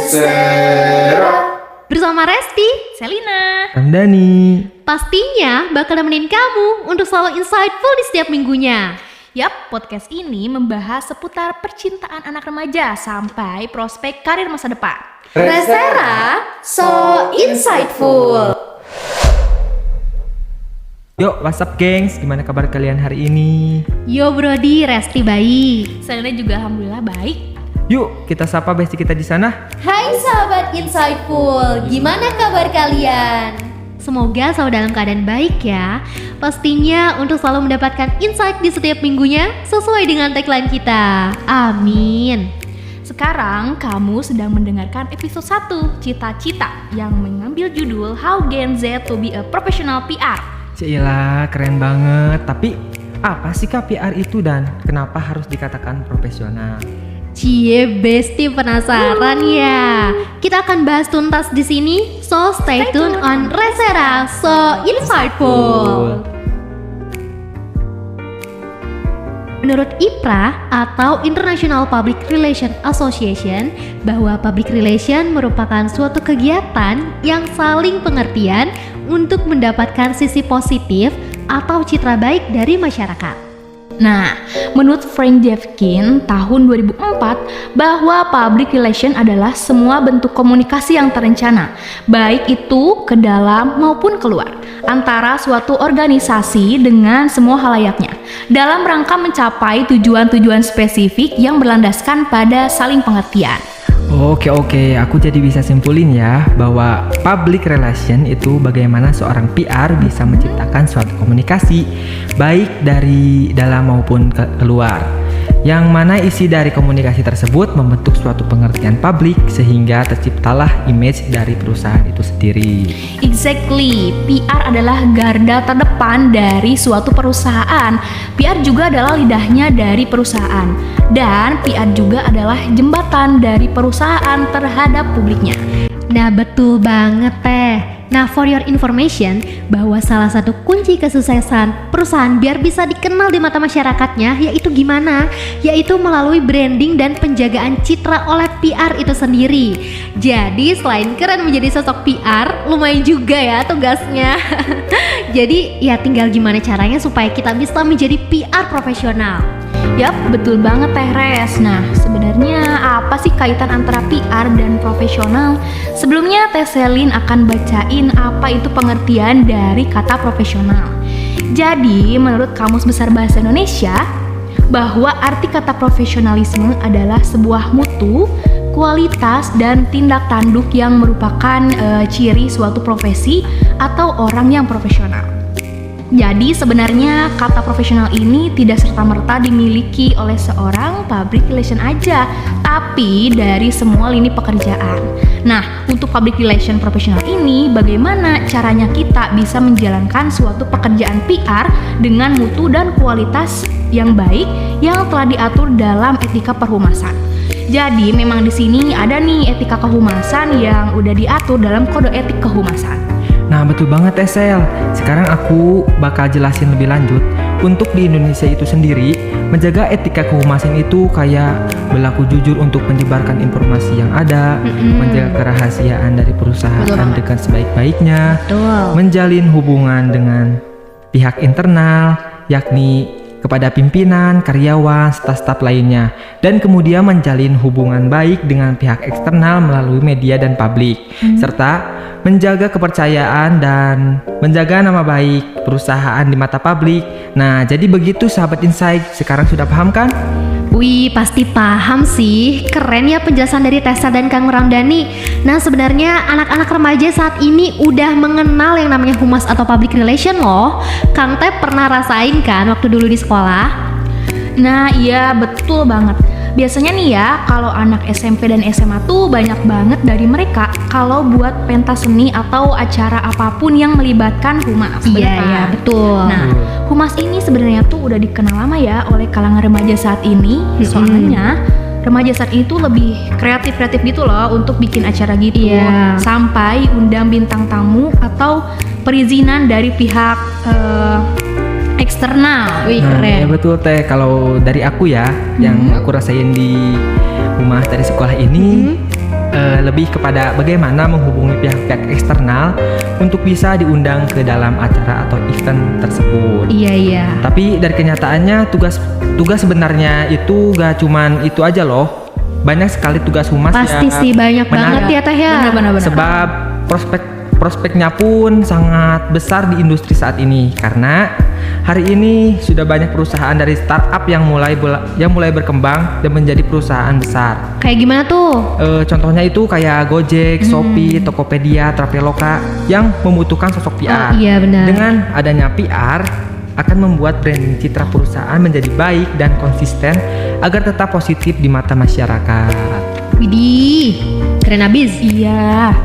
Terserah. Bersama Resti, Selina, Dani. pastinya bakal nemenin kamu untuk selalu insightful di setiap minggunya. Yap, podcast ini membahas seputar percintaan anak remaja sampai prospek karir masa depan. Terserah, so insightful. Yuk, what's up gengs? Gimana kabar kalian hari ini? Yo Brody, Resti baik. Selina juga alhamdulillah baik. Yuk, kita sapa bestie kita di sana. Hai sahabat insightful, gimana kabar kalian? Semoga selalu dalam keadaan baik ya. Pastinya untuk selalu mendapatkan insight di setiap minggunya sesuai dengan tagline kita. Amin. Sekarang kamu sedang mendengarkan episode 1 Cita-Cita yang mengambil judul How Gen Z to be a Professional PR. Cila, keren banget. Tapi apa sih Kak PR itu dan kenapa harus dikatakan profesional? Cie, bestie penasaran ya? Kita akan bahas tuntas di sini, so stay tune on Resera, so insightful. Menurut IPRA atau International Public Relations Association, bahwa public relation merupakan suatu kegiatan yang saling pengertian untuk mendapatkan sisi positif atau citra baik dari masyarakat. Nah, menurut Frank Jeffkin tahun 2004 bahwa public relation adalah semua bentuk komunikasi yang terencana, baik itu ke dalam maupun keluar, antara suatu organisasi dengan semua halayaknya, dalam rangka mencapai tujuan-tujuan spesifik yang berlandaskan pada saling pengertian. Oke, aku jadi bisa simpulin ya bahwa public relation itu bagaimana seorang PR bisa menciptakan suatu komunikasi baik dari dalam maupun keluar, yang mana isi dari komunikasi tersebut membentuk suatu pengertian publik sehingga terciptalah image dari perusahaan itu sendiri. Exactly, PR adalah garda terdepan dari suatu perusahaan. PR juga adalah lidahnya dari perusahaan, dan PR juga adalah jembatan dari perusahaan terhadap publiknya. Nah betul banget teh. Nah for your information, bahwa salah satu kunci kesuksesan perusahaan biar bisa dikenal di mata masyarakatnya yaitu gimana? Yaitu melalui branding dan penjagaan citra oleh PR itu sendiri. Jadi selain keren menjadi sosok PR, lumayan juga ya tugasnya. Jadi ya tinggal gimana caranya supaya kita bisa menjadi PR profesional. Yap, betul banget Teh Res. Nah, sebenarnya apa sih kaitan antara PR dan profesional? Sebelumnya Teh Selin akan bacain apa itu pengertian dari kata profesional. Jadi, menurut Kamus Besar Bahasa Indonesia, bahwa arti kata profesionalisme adalah sebuah mutu, kualitas, dan tindak tanduk yang merupakan ciri suatu profesi atau orang yang profesional. Jadi sebenarnya kata profesional ini tidak serta-merta dimiliki oleh seorang public relation aja, tapi dari semua lini pekerjaan. Nah, untuk public relation profesional ini, bagaimana caranya kita bisa menjalankan suatu pekerjaan PR dengan mutu dan kualitas yang baik yang telah diatur dalam etika perhumasan. Jadi memang di sini ada nih etika kehumasan yang udah diatur dalam kode etik kehumasan. Nah betul banget Esel. Sekarang aku bakal jelasin lebih lanjut. Untuk di Indonesia itu sendiri, menjaga etika kehumasan itu kayak berlaku jujur untuk menyebarkan informasi yang ada, menjaga kerahasiaan dari perusahaan dengan sebaik-baiknya, menjalin hubungan dengan pihak internal, yakni kepada pimpinan, karyawan, staf-staf lainnya, dan kemudian menjalin hubungan baik dengan pihak eksternal melalui media dan publik, serta menjaga kepercayaan dan menjaga nama baik perusahaan di mata publik. Nah, jadi begitu sahabat Insight, sekarang sudah paham kan? Wih, pasti paham sih. Keren ya penjelasan dari Tessa dan Kang Ramdhani. Nah, sebenarnya anak-anak remaja saat ini udah mengenal yang namanya humas atau public relation loh. Kang Teh pernah rasain kan waktu dulu di sekolah? Nah, iya betul banget. Biasanya nih ya, kalau anak SMP dan SMA tuh banyak banget dari mereka kalau buat pentas seni atau acara apapun yang melibatkan humas. Iya, betul. Nah, humas ini sebenarnya tuh udah dikenal lama ya oleh kalangan remaja saat ini. Soalnya remaja saat ini tuh lebih kreatif gitu loh untuk bikin acara gitu. Sampai undang bintang tamu atau perizinan dari pihak eksternal. Wih, Nah, keren. ya betul Teh. Kalau dari aku ya, yang aku rasain di rumah dari sekolah ini lebih kepada bagaimana menghubungi pihak-pihak eksternal untuk bisa diundang ke dalam acara atau event tersebut. Iya. Tapi dari kenyataannya tugas sebenarnya itu gak cuman itu aja loh. Banyak sekali tugas humas Pasti yang sih banyak banget menarik. ya Teh ya. Benar. Sebab prospeknya pun sangat besar di industri saat ini, karena hari ini sudah banyak perusahaan dari startup yang mulai berkembang dan menjadi perusahaan besar. Kayak gimana tuh? Contohnya itu kayak Gojek, Shopee, Tokopedia, Traveloka yang membutuhkan sosok PR. Oh, iya benar. Dengan adanya PR akan membuat branding citra perusahaan menjadi baik dan konsisten agar tetap positif di mata masyarakat. Widih, keren abis. Iya,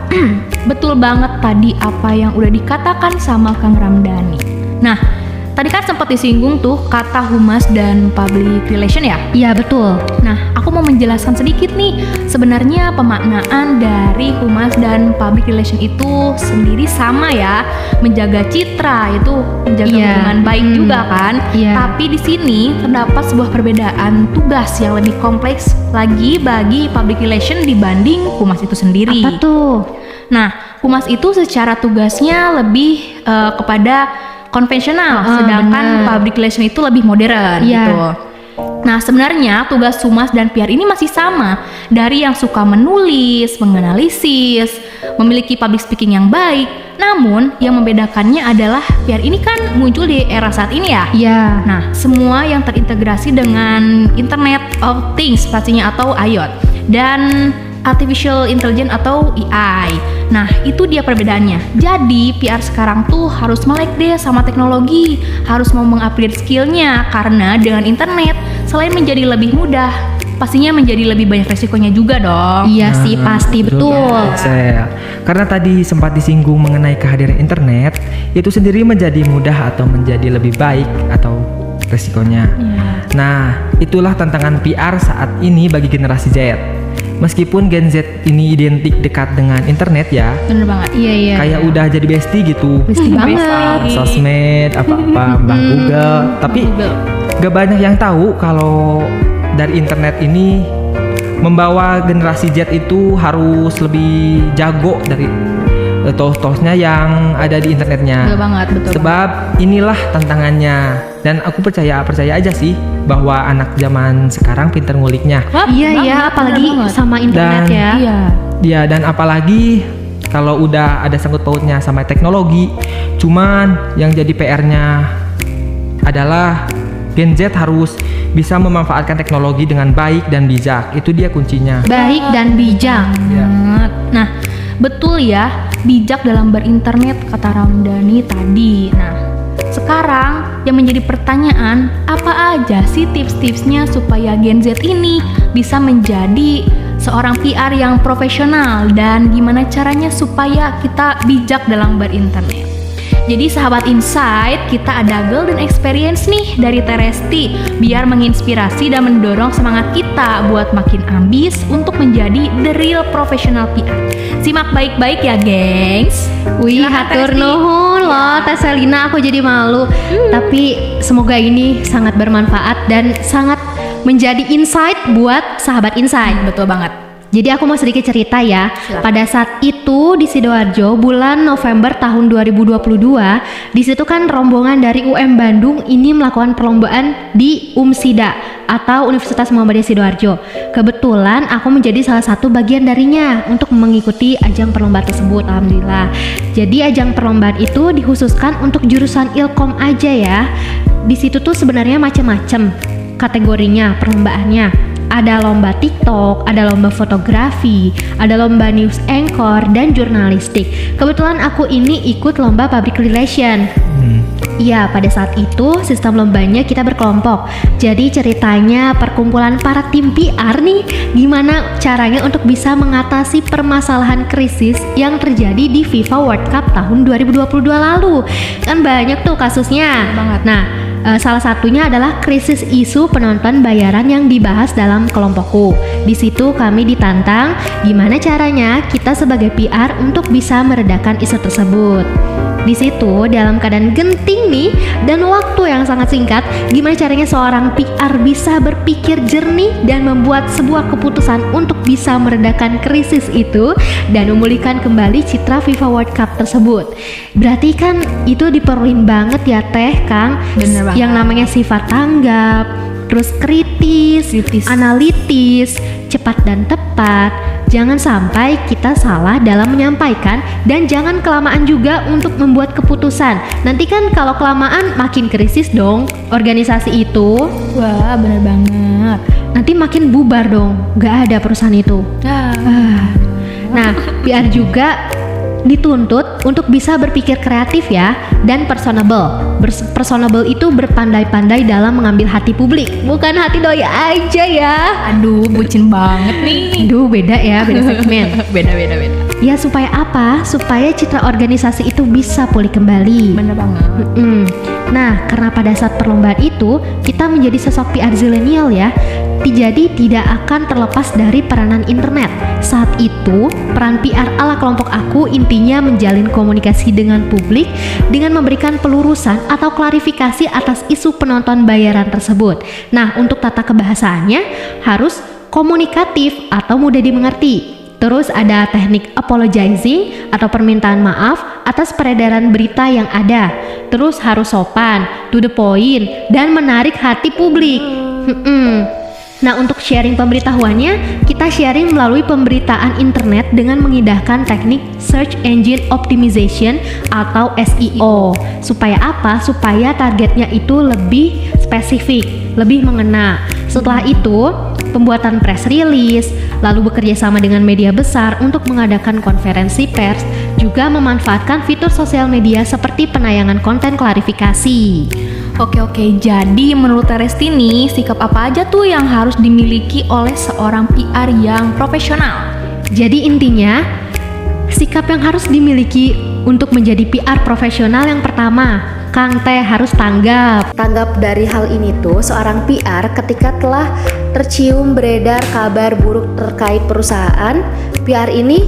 betul banget tadi apa yang udah dikatakan sama Kang Ramdhani. Nah, tadi kan sempat disinggung tuh kata humas dan public relation ya. Iya betul. Nah, aku mau menjelaskan sedikit nih. Sebenarnya pemaknaan dari humas dan public relation itu sendiri sama ya. Menjaga citra itu menjaga Iya. hubungan baik juga kan. Iya. Tapi di sini terdapat sebuah perbedaan tugas yang lebih kompleks lagi bagi public relation dibanding humas itu sendiri. Apa tuh? Nah, humas itu secara tugasnya lebih kepada konvensional, sedangkan benar. public relation itu lebih modern Iya. gitu. Nah, sebenarnya tugas humas dan PR ini masih sama, dari yang suka menulis, menganalisis, memiliki public speaking yang baik. Namun, yang membedakannya adalah PR ini kan muncul di era saat ini ya. Iya. Nah, semua yang terintegrasi dengan Internet of Things pastinya atau IoT dan Artificial Intelligence atau AI. Nah, itu dia perbedaannya. Jadi, PR sekarang tuh harus melek deh sama teknologi, harus mau mengupgrade skillnya, karena dengan internet, selain menjadi lebih mudah, pastinya menjadi lebih banyak resikonya juga dong. Iya sih, pasti betul. banget, Sel. Karena tadi sempat disinggung mengenai kehadiran internet, itu sendiri menjadi mudah atau menjadi lebih baik atau resikonya. Iya. Nah, itulah tantangan PR saat ini bagi generasi Z. Meskipun Gen Z ini identik dekat dengan internet ya, Bener banget. Iya. kayak udah jadi bestie gitu. Bestie banget. Facebook, sosmed, apa-apa, mbah Google. Tapi gak banyak yang tahu kalau dari internet ini membawa generasi Z itu harus lebih jago dari tools-toolsnya yang ada di internetnya. Betul banget, betul. Sebab inilah tantangannya. Dan aku percaya aja sih bahwa anak zaman sekarang pintar nguliknya. Wah, Iya, apalagi bener banget. sama internet Dan- ya. Iya. Ya, dan apalagi kalau udah ada sangkut pautnya sama teknologi. Cuman yang jadi PR-nya adalah Gen Z harus bisa memanfaatkan teknologi dengan baik dan bijak. Itu dia kuncinya. Baik dan bijak. Ya. Banget. Nah, betul ya, bijak dalam berinternet kata Ramdhani tadi. Nah, sekarang yang menjadi pertanyaan, apa aja sih tips-tipsnya supaya Gen Z ini bisa menjadi seorang PR yang profesional, dan gimana caranya supaya kita bijak dalam berinternet? Jadi sahabat Insight, kita ada golden experience nih dari Teresti biar menginspirasi dan mendorong semangat kita buat makin ambis untuk menjadi the real professional PR. Simak baik-baik ya, gengs. Wih, Silakan, hatur Teresti. nuhun loh Teh Selina, aku jadi malu. Tapi semoga ini sangat bermanfaat dan sangat menjadi insight buat sahabat Insight. Betul banget. Jadi aku mau sedikit cerita ya. Silakan. Pada saat itu di Sidoarjo bulan November tahun 2022, di situ kan rombongan dari UM Bandung ini melakukan perlombaan di UMSIDA atau Universitas Muhammadiyah Sidoarjo. Kebetulan aku menjadi salah satu bagian darinya untuk mengikuti ajang perlombaan tersebut, alhamdulillah. Jadi ajang perlombaan itu dikhususkan untuk jurusan Ilkom aja ya. Di situ tuh sebenarnya macam-macam kategorinya perlombaannya. Ada lomba TikTok, ada lomba fotografi, ada lomba news anchor, dan jurnalistik. Kebetulan aku ini ikut lomba public relation. Iya, pada saat itu sistem lombanya kita berkelompok. Jadi ceritanya perkumpulan para tim PR nih, gimana caranya untuk bisa mengatasi permasalahan krisis yang terjadi di FIFA World Cup tahun 2022 lalu. Kan banyak tuh kasusnya. Banget. Nah, salah satunya adalah krisis isu penonton bayaran yang dibahas dalam kelompokku. Di situ kami ditantang gimana caranya kita sebagai PR untuk bisa meredakan isu tersebut. Di situ dalam keadaan genting nih dan waktu yang sangat singkat, gimana caranya seorang PR bisa berpikir jernih dan membuat sebuah keputusan untuk bisa meredakan krisis itu dan memulihkan kembali citra FIFA World Cup tersebut. Berarti kan itu diperluin banget ya Teh Kang. Bener banget. Yang namanya sifat tanggap, terus kritis, analitis, cepat dan tepat. Jangan sampai kita salah dalam menyampaikan dan jangan kelamaan juga untuk membuat keputusan. Nanti kan kalau kelamaan makin krisis dong organisasi itu. Wah, bener banget. Nanti makin bubar dong, gak ada perusahaan itu. Nah, PR juga dituntut untuk bisa berpikir kreatif ya dan personable. Personable itu berpandai-pandai dalam mengambil hati publik, bukan hati doi aja ya. Aduh, bucin banget nih. Aduh, beda ya, beda segmen. Beda. Ya supaya apa? Supaya citra organisasi itu bisa pulih kembali. Bener banget. Nah, karena pada saat perlombaan itu kita menjadi sosok PR zilenial ya. Jadi tidak akan terlepas dari peranan internet. Saat itu, peran PR ala kelompok aku intinya menjalin komunikasi dengan publik dengan memberikan pelurusan atau klarifikasi atas isu penonton bayaran tersebut. Nah, untuk tata kebahasaannya harus komunikatif atau mudah dimengerti. Terus ada teknik apologizing atau permintaan maaf atas peredaran berita yang ada. Terus harus sopan, to the point, dan menarik hati publik. Nah, untuk sharing pemberitahuannya, kita sharing melalui pemberitaan internet dengan mengindahkan teknik Search Engine Optimization atau SEO. Supaya apa? Supaya targetnya itu lebih spesifik, lebih mengena. Setelah itu, pembuatan press release, lalu bekerja sama dengan media besar untuk mengadakan konferensi pers, juga memanfaatkan fitur sosial media seperti penayangan konten klarifikasi. Oke, jadi menurut Resti nih, sikap apa aja tuh yang harus dimiliki oleh seorang PR yang profesional? Jadi intinya, sikap yang harus dimiliki untuk menjadi PR profesional yang pertama, Kang Teh harus tanggap. Tanggap dari hal ini tuh seorang PR ketika telah tercium beredar kabar buruk terkait perusahaan, PR ini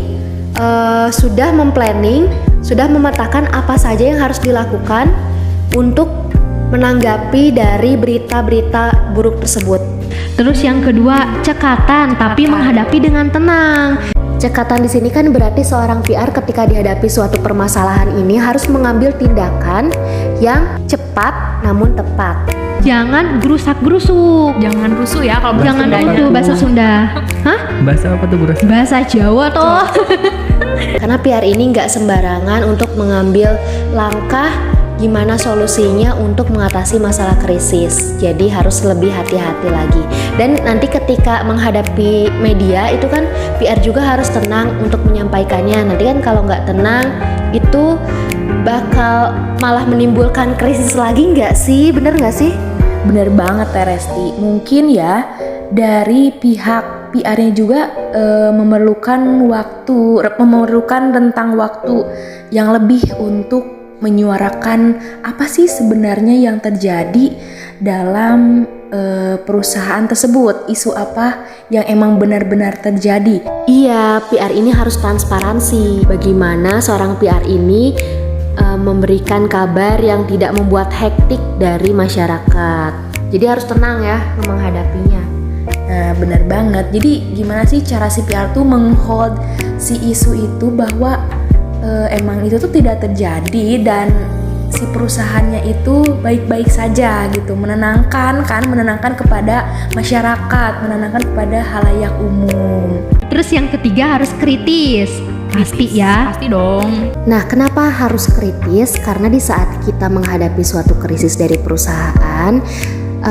sudah memplanning, sudah memetakan apa saja yang harus dilakukan untuk menanggapi dari berita-berita buruk tersebut. Terus yang kedua, cekatan tapi menghadapi dengan tenang. Cekatan di sini kan berarti seorang PR ketika dihadapi suatu permasalahan ini harus mengambil tindakan yang cepat namun tepat. Jangan gerusak-gerusuk. Jangan rusuh ya kalau Jangan Sundanya. itu bahasa Sunda. Hah? Bahasa apa tuh, Bro? Bahasa Jawa toh. Karena PR ini nggak sembarangan untuk mengambil langkah gimana solusinya untuk mengatasi masalah krisis. Jadi harus lebih hati-hati lagi. Dan nanti ketika menghadapi media itu kan PR juga harus tenang untuk menyampaikannya. Nanti kan kalau nggak tenang itu bakal malah menimbulkan krisis lagi nggak sih? Bener nggak sih? Bener banget Teh Resti. Mungkin ya dari pihak PR-nya juga memerlukan rentang waktu yang lebih untuk menyuarakan apa sih sebenarnya yang terjadi dalam perusahaan tersebut, isu apa yang emang benar-benar terjadi. Iya, PR ini harus transparansi. Bagaimana seorang PR ini memberikan kabar yang tidak membuat hektik dari masyarakat. Jadi harus tenang ya menghadapinya. Nah, benar banget. Jadi gimana sih cara si PR tuh menghold si isu itu bahwa emang itu tuh tidak terjadi dan si perusahaannya itu baik-baik saja gitu, menenangkan kepada masyarakat, menenangkan kepada halayak umum. Terus yang ketiga harus kritis. Pasti ya. Pasti dong. Nah, kenapa harus kritis? Karena di saat kita menghadapi suatu krisis dari perusahaan,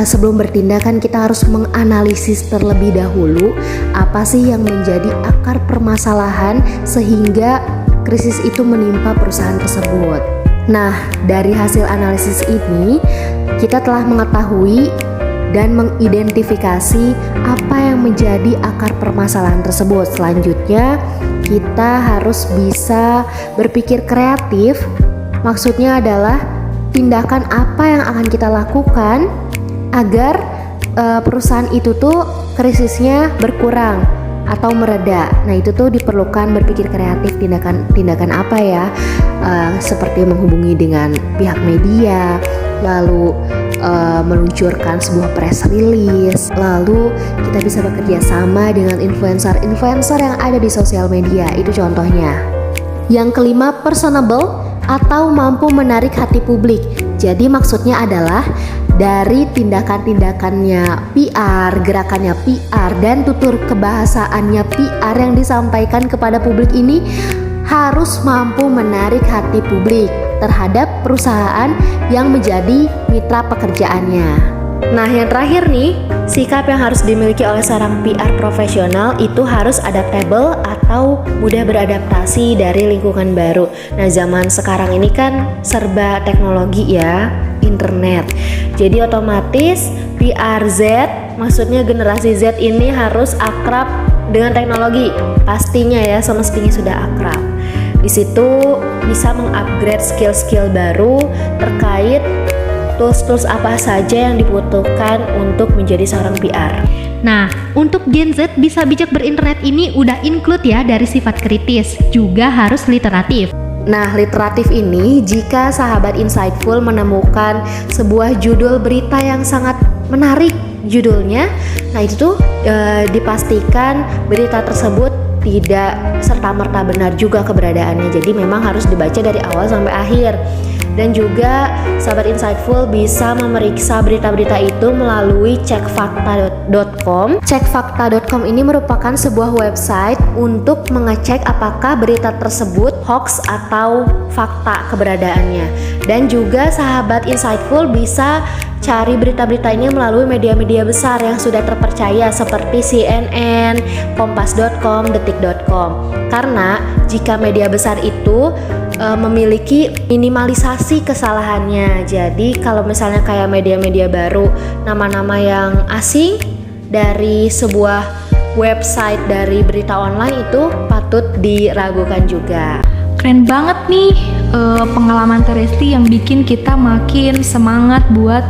sebelum bertindak kan kita harus menganalisis terlebih dahulu apa sih yang menjadi akar permasalahan sehingga krisis itu menimpa perusahaan tersebut. Nah, dari hasil analisis ini kita telah mengetahui dan mengidentifikasi apa yang menjadi akar permasalahan tersebut. Selanjutnya, kita harus bisa berpikir kreatif. Maksudnya adalah tindakan apa yang akan kita lakukan agar perusahaan itu tuh krisisnya berkurang. atau mereda. Nah itu tuh diperlukan berpikir kreatif, tindakan apa ya, seperti menghubungi dengan pihak media, lalu meluncurkan sebuah press release, lalu kita bisa bekerja sama dengan influencer yang ada di sosial media. Itu contohnya. Yang kelima, personable atau mampu menarik hati publik. Jadi maksudnya adalah dari tindakan-tindakannya PR, gerakannya PR, dan tutur kebahasaannya PR yang disampaikan kepada publik ini harus mampu menarik hati publik terhadap perusahaan yang menjadi mitra pekerjaannya. Nah, yang terakhir nih, sikap yang harus dimiliki oleh seorang PR profesional itu harus adaptable atau mudah beradaptasi dari lingkungan baru. Nah, zaman sekarang ini kan serba teknologi ya, internet. Jadi otomatis PR Z, maksudnya generasi Z ini harus akrab dengan teknologi. Pastinya ya, semestinya sudah akrab. Di situ bisa mengupgrade skill-skill baru terkait tools-tools apa saja yang dibutuhkan untuk menjadi seorang PR. Nah, untuk Gen Z bisa bijak berinternet ini udah include ya dari sifat kritis, juga harus literatif. Nah, literatif ini jika sahabat insightful menemukan sebuah judul berita yang sangat menarik judulnya, nah itu tuh dipastikan berita tersebut tidak serta-merta benar juga keberadaannya. Jadi memang harus dibaca dari awal sampai akhir. Dan juga sahabat insightful bisa memeriksa berita-berita itu melalui cekfakta.com. Cekfakta.com ini merupakan sebuah website untuk mengecek apakah berita tersebut hoax atau fakta keberadaannya. Dan juga sahabat insightful bisa cari berita-berita ini melalui media-media besar yang sudah terpercaya seperti CNN, kompas.com, detik.com. Karena jika media besar itu memiliki minimalisasi kesalahannya. Jadi kalau misalnya kayak media-media baru, nama-nama yang asing dari sebuah website dari berita online itu patut diragukan juga. Keren banget nih pengalaman Teresti yang bikin kita makin semangat buat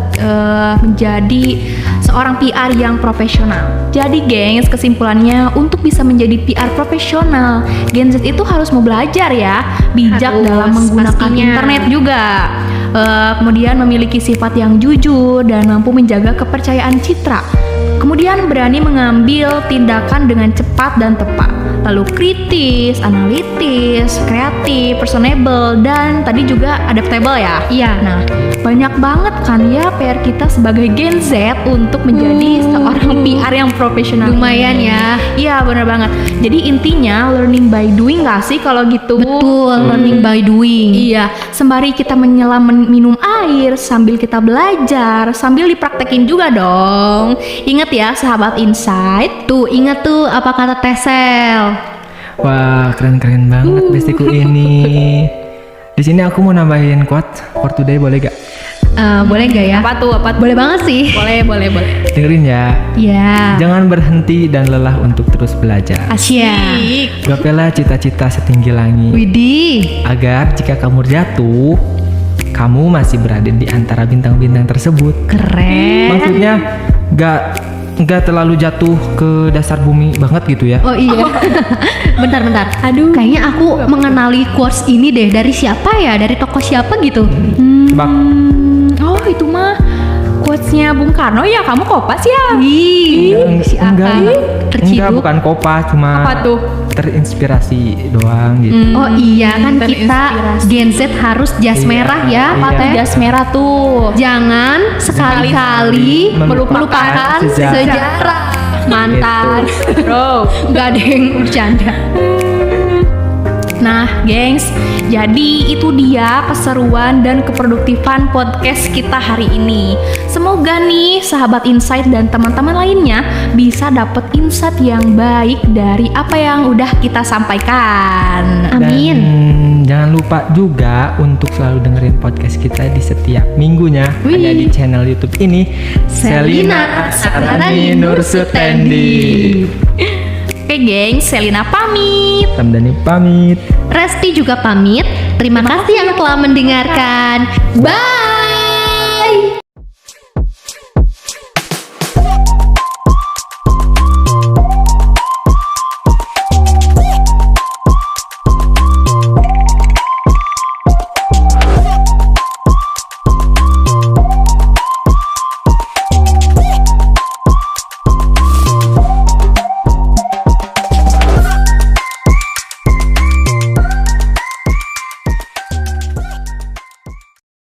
menjadi seorang PR yang profesional. Jadi gengs, kesimpulannya untuk bisa menjadi PR profesional, Gen Z itu harus mau belajar ya, bijak dalam menggunakan pastinya. internet juga. Kemudian memiliki sifat yang jujur dan mampu menjaga kepercayaan citra. Kemudian berani mengambil tindakan dengan cepat dan tepat. Lalu kritis, analitis, kreatif, personable, dan tadi juga adaptable ya. Iya. Nah, banyak banget kan ya PR kita sebagai Gen Z untuk menjadi seorang PR yang profesional. Lumayan ini. ya. Iya, benar banget. Jadi intinya learning by doing gak sih kalau gitu? Betul, learning by doing. Iya, sembari kita menyelam minum air, sambil kita belajar, sambil dipraktekin juga dong. Ingat ya sahabat insight. Tuh, ingat tuh apa kata Tesel. Wah, keren-keren banget bestiku ini. Di sini aku mau nambahin quote for today, boleh gak? Boleh gak ya? Apa tuh? Boleh banget sih. Boleh. Dengerin ya. Ya. Jangan berhenti dan lelah untuk terus belajar. Asyik. Gapailah cita-cita setinggi langit. Widih. Agar jika kamu jatuh, kamu masih berada di antara bintang-bintang tersebut. Keren. Maksudnya nggak terlalu jatuh ke dasar bumi banget gitu ya. Oh iya. Bentar. Aduh. Kayaknya aku mengenali quotes ini deh dari siapa ya? Dari tokoh siapa gitu? Tebak. Oh itu mah quotes-nya Bung Karno ya, kamu Kopas ya? Ih, si Aka Enggak, terciduk. bukan Kopas, cuma Apa tuh? terinspirasi doang gitu. Oh iya kan kita Terinspirasi. Gen Z harus jas Iya, merah ya, iya. Pak Teh. Jas merah tuh. Jangan sekali-kali Melupakan melupakan sejarah. Mantan. Bro. Gak ada yang bercanda. Nah, gengs, jadi itu dia keseruan dan keproduktifan podcast kita hari ini. Semoga nih sahabat insight dan teman-teman lainnya bisa dapet insight yang baik dari apa yang udah kita sampaikan. Amin. Dan jangan lupa juga untuk selalu dengerin podcast kita di setiap minggunya. Ada di channel YouTube ini, Selina Sakrani Nursutendi. Oke gengs, Selina pamit. Ramdhani pamit. Resti juga pamit. Terima kasih yang telah mendengarkan. Bye.